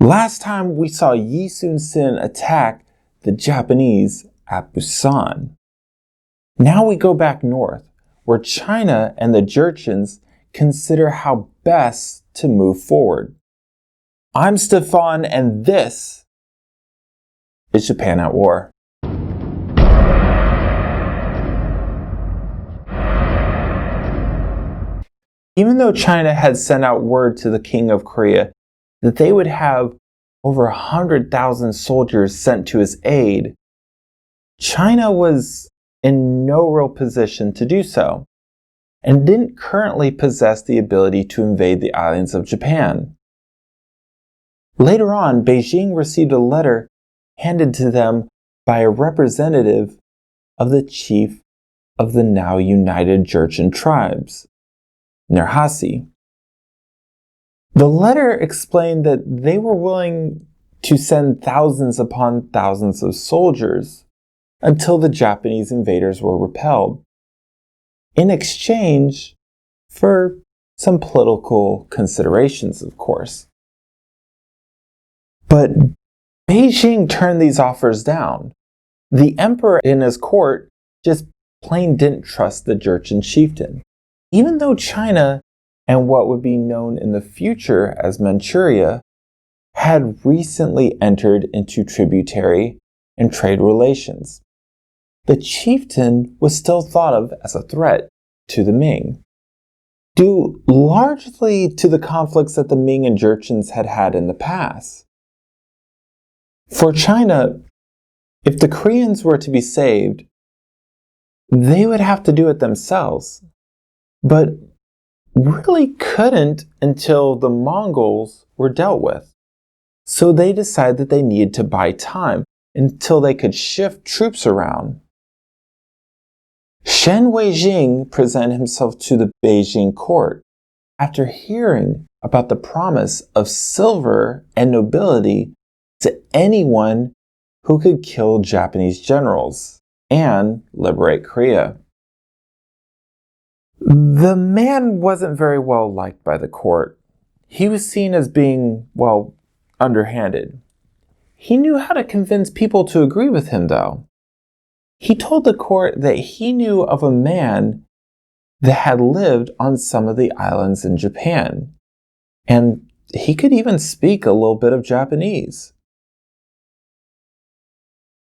Last time we saw Yi Sun-sin attack the Japanese at Busan. Now we go back north, where China and the Jurchens consider how best to move forward. I'm Stefan, and this is Japan at War. Even though China had sent out word to the King of Korea that they would have over 100,000 soldiers sent to his aid, China was in no real position to do so, and didn't currently possess the ability to invade the islands of Japan. Later on, Beijing received a letter handed to them by a representative of the chief of the now united Jurchen tribes, Nerhasi. The letter explained that they were willing to send thousands upon thousands of soldiers until the Japanese invaders were repelled, in exchange for some political considerations, of course. But Beijing turned these offers down. The emperor in his court just plain didn't trust the Jurchen chieftain. Even though China and what would be known in the future as Manchuria had recently entered into tributary and trade relations, the chieftain was still thought of as a threat to the Ming, due largely to the conflicts that the Ming and Jurchens had had in the past. For China, if the Koreans were to be saved, they would have to do it themselves, but really couldn't until the Mongols were dealt with. So they decided that they needed to buy time until they could shift troops around. Shen Weijing presented himself to the Beijing court after hearing about the promise of silver and nobility to anyone who could kill Japanese generals and liberate Korea. The man wasn't very well liked by the court. He was seen as being, underhanded. He knew how to convince people to agree with him, though. He told the court that he knew of a man that had lived on some of the islands in Japan, and he could even speak a little bit of Japanese.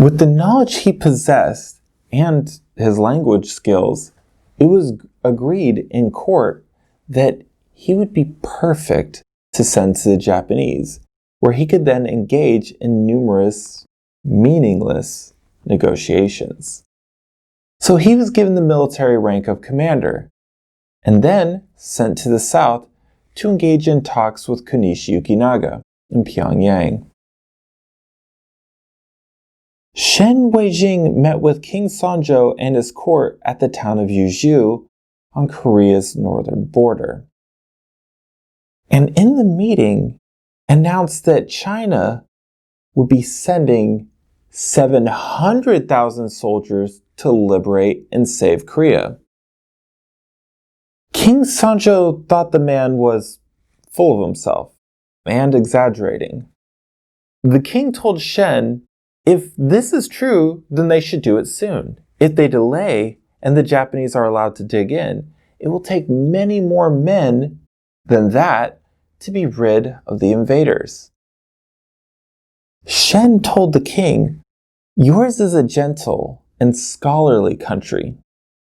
With the knowledge he possessed and his language skills, it was agreed in court that he would be perfect to send to the Japanese, where he could then engage in numerous meaningless negotiations. So he was given the military rank of commander, and then sent to the south to engage in talks with Konishi Yukinaga in Pyongyang. Shen Weijing met with King Sanjo and his court at the town of Yuzhou on Korea's northern border. And in the meeting, announced that China would be sending 700,000 soldiers to liberate and save Korea. King Sanjo thought the man was full of himself and exaggerating. The king told Shen, if this is true, then they should do it soon. If they delay and the Japanese are allowed to dig in, it will take many more men than that to be rid of the invaders. Shen told the king, yours is a gentle and scholarly country.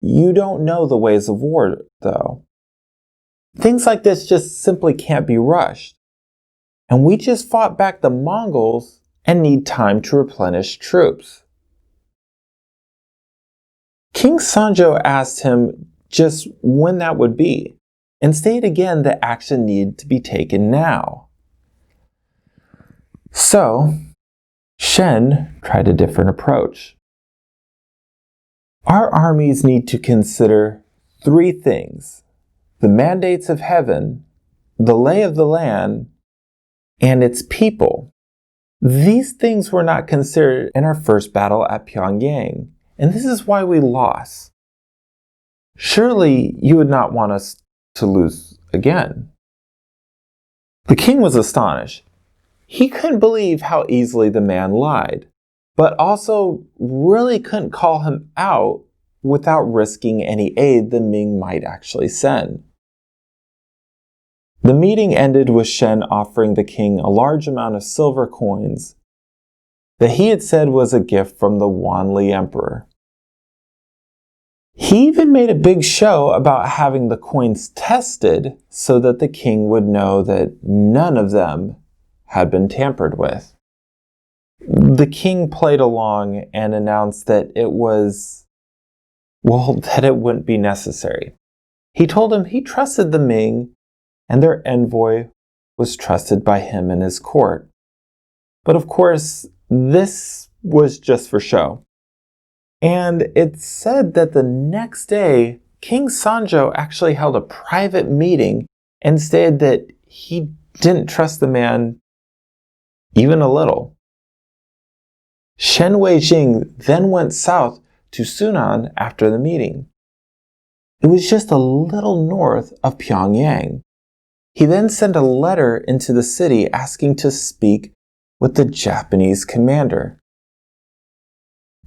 You don't know the ways of war, though. Things like this just simply can't be rushed. And we just fought back the Mongols and need time to replenish troops. King Sanjo asked him just when that would be, and stated again that action needed to be taken now. So, Shen tried a different approach. Our armies need to consider three things: the mandates of heaven, the lay of the land, and its people. These things were not considered in our first battle at Pyongyang, and this is why we lost. Surely you would not want us to lose again. The king was astonished. He couldn't believe how easily the man lied, but also really couldn't call him out without risking any aid the Ming might actually send. The meeting ended with Shen offering the king a large amount of silver coins that he had said was a gift from the Wanli emperor. He even made a big show about having the coins tested so that the king would know that none of them had been tampered with. The king played along and announced that it wouldn't be necessary. He told him he trusted the Ming and their envoy was trusted by him and his court. But of course, this was just for show. And it's said that the next day, King Sanjo actually held a private meeting and stated that he didn't trust the man even a little. Shen Weijing then went south to Sunan after the meeting. It was just a little north of Pyongyang. He then sent a letter into the city asking to speak with the Japanese commander.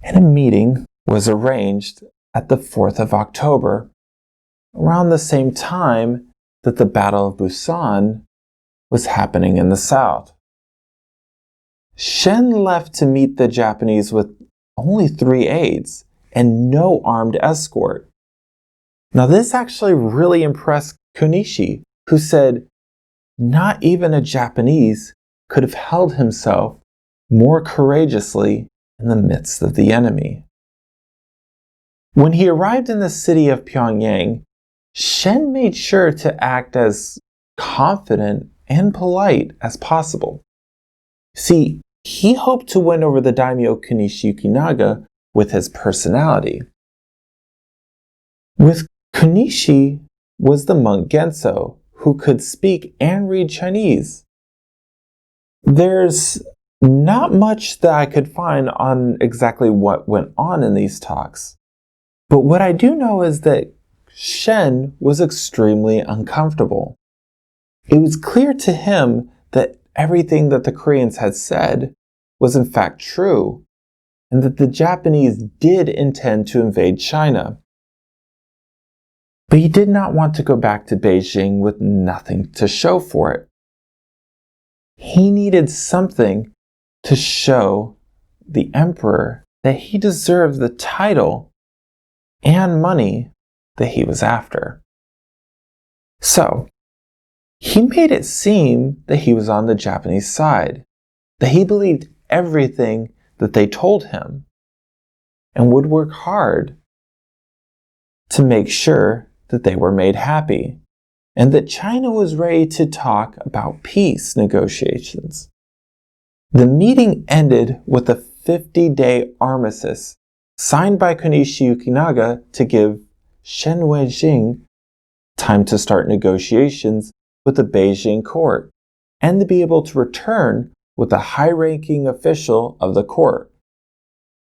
And a meeting was arranged at the 4th of October, around the same time that the Battle of Busan was happening in the south. Shen left to meet the Japanese with only 3 aides and no armed escort. Now this actually really impressed Konishi, who said, "Not even a Japanese could have held himself more courageously in the midst of the enemy." When he arrived in the city of Pyongyang, Shen made sure to act as confident and polite as possible. See, he hoped to win over the daimyo Konishi Yukinaga with his personality. With Konishi was the monk Genso, who could speak and read Chinese. There's not much that I could find on exactly what went on in these talks. But what I do know is that Shen was extremely uncomfortable. It was clear to him that everything that the Koreans had said was in fact true, and that the Japanese did intend to invade China. But he did not want to go back to Beijing with nothing to show for it. He needed something to show the emperor that he deserved the title and money that he was after. So, he made it seem that he was on the Japanese side, that he believed everything that they told him, and would work hard to make sure that they were made happy, and that China was ready to talk about peace negotiations. The meeting ended with a 50-day armistice signed by Konishi Yukinaga to give Shen Weijing time to start negotiations with the Beijing court and to be able to return with a high-ranking official of the court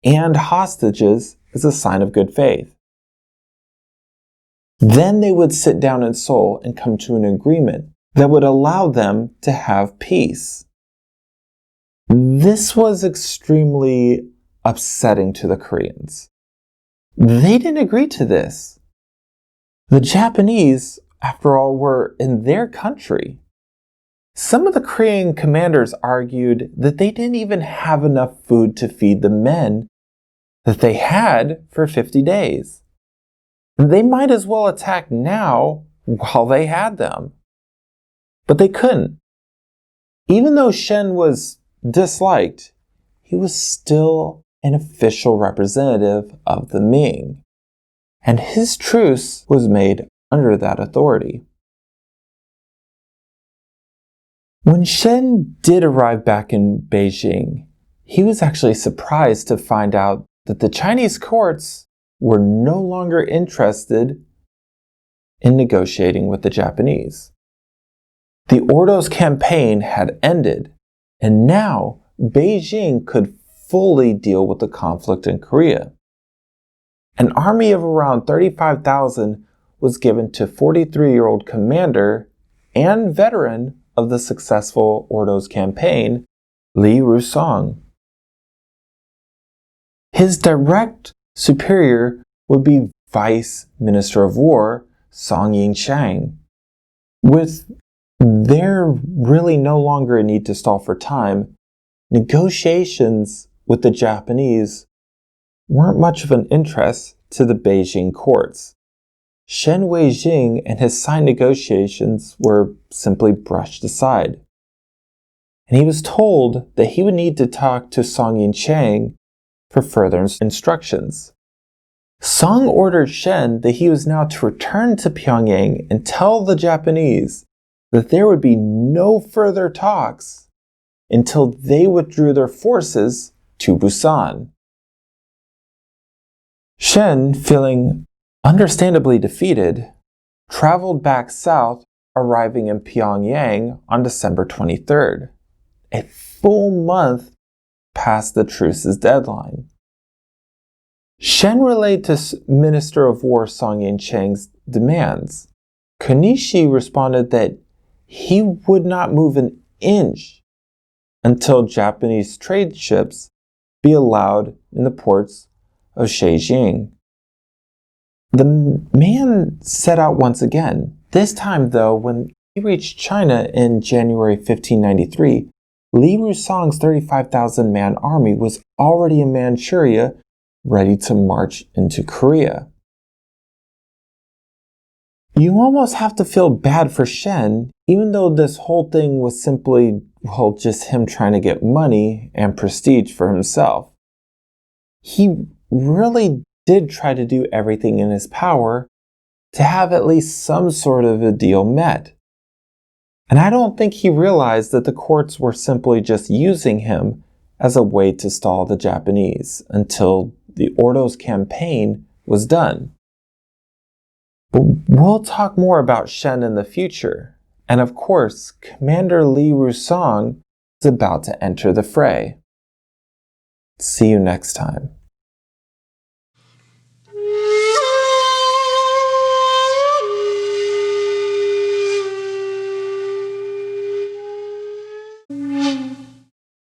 and hostages as a sign of good faith. Then they would sit down in Seoul and come to an agreement that would allow them to have peace. This was extremely upsetting to the Koreans. They didn't agree to this. The Japanese, after all, were in their country. Some of the Korean commanders argued that they didn't even have enough food to feed the men that they had for 50 days. They might as well attack now while they had them. But they couldn't. Even though Shen was disliked, he was still an official representative of the Ming, and his truce was made under that authority. When Shen did arrive back in Beijing, he was actually surprised to find out that the Chinese courts were no longer interested in negotiating with the Japanese. The Ordos campaign had ended, and now Beijing could fully deal with the conflict in Korea. An army of around 35,000 was given to 43-year-old commander and veteran of the successful Ordos campaign, Li Rusong. His direct superior would be Vice Minister of War Song Ying-shang. With there really no longer a need to stall for time, negotiations with the Japanese weren't much of an interest to the Beijing courts. Shen Weijing and his signed negotiations were simply brushed aside. And he was told that he would need to talk to Song Ying-shang for further instructions. Song ordered Shen that he was now to return to Pyongyang and tell the Japanese that there would be no further talks until they withdrew their forces to Busan. Shen, feeling understandably defeated, traveled back south, arriving in Pyongyang on December 23rd, a full month past the truce's deadline. Shen relayed to Minister of War Song Ying-shang's demands. Konishi responded that he would not move an inch until Japanese trade ships be allowed in the ports of Beijing. The man set out once again. This time, though, when he reached China in January 1593, Li Rusong's 35,000-man army was already in Manchuria, ready to march into Korea. You almost have to feel bad for Shen, even though this whole thing was simply, just him trying to get money and prestige for himself. He really did try to do everything in his power to have at least some sort of a deal met. And I don't think he realized that the courts were simply just using him as a way to stall the Japanese until the Ordos campaign was done. But we'll talk more about Shen in the future. And of course, Commander Li Rusong is about to enter the fray. See you next time.